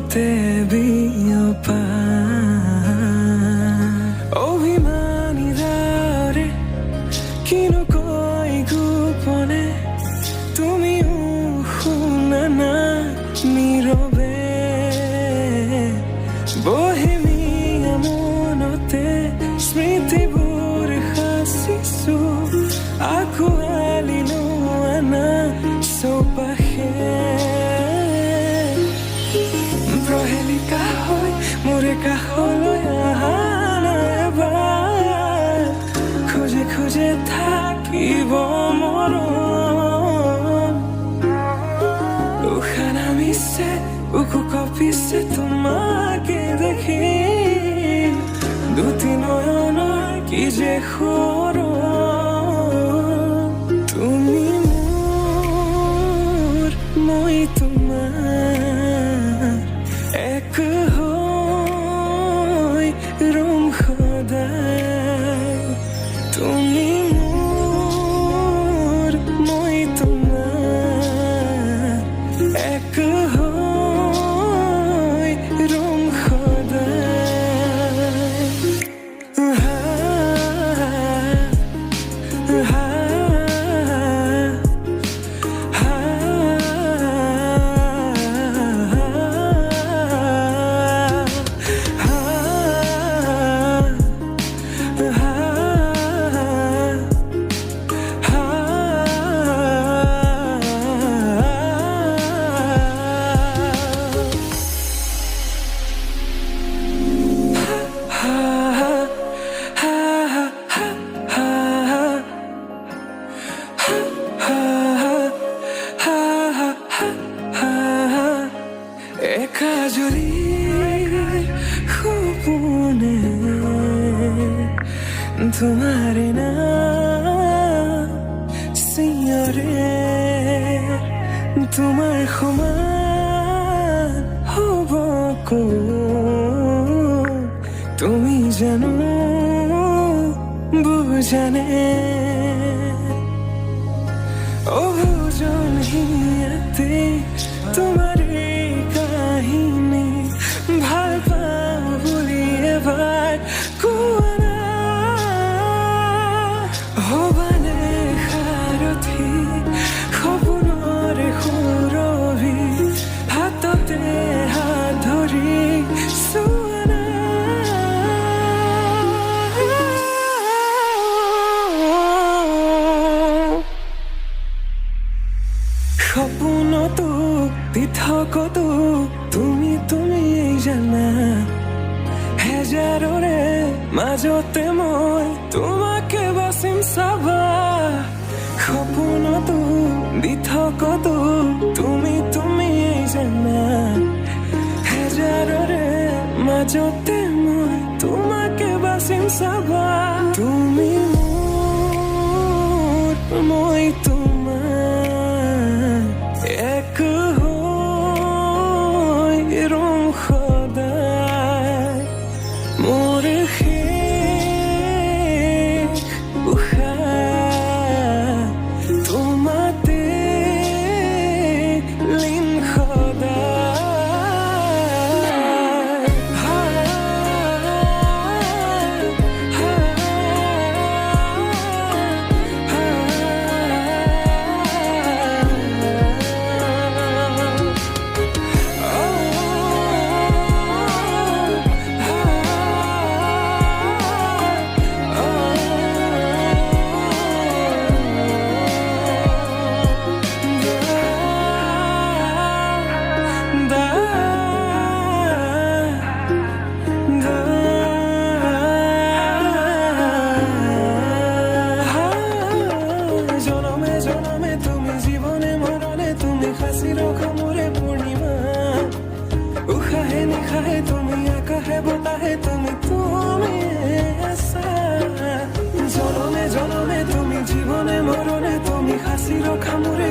てঅভিমানী দারে কিনো কই গোপনে তুমিও শুনা না নীরবে বহেমিয়া মনতে স্মৃতিবোৰ সাঁচিছো আঁকোৱালি লোৱা না চৌপাশে প্ৰহেলিকা হৈ মোৰে কাষলৈ আহা এবাৰ খোজে খোজে থাকিব মৰম উশাহ নামিছে বুকু কঁপিছে তোমাকে দেখি দুটি নয়নৰ কি যে সৰম তুমি মোৰ মই তোমাৰ এক হৈ ৰম সদায় তুমি মোৰ মই তোমাৰ এক হৈ ৰম সদায় একাজলি সপোনে তোমাৰে নাম চিঞৰে তোমাৰ সমান হ'ব কোন তুমি জানো বুজানে অবুজন হিয়াতে তোমাৰে কাহিনী ভাল পাওঁ বুলি এবাৰ কোৱা না হ'বানে সাৰথি সপোনৰে সুৰভি হাততে হাত ধৰি চোৱা না সপোনতো পৃথকতো তুমি জানা হেজাৰৰে মাজতে মই তোমাকে বাচিম চাবা সপোনতো পৃথকতো তুমি জানা হেজাৰৰে মাজতে মই তোমাকে বাচিম চাবা তুমি মোৰ মই তোমাৰ এক হৈ ৰম সদায় মোৰ শেষ উশাহ তোমাতে লীন উশাহে নিশাহে তুমি আকাশে বতাহে তুমি আছা জনমে জনমে তুমি জীবনে মরণে তুমি হাসি রখা মোরে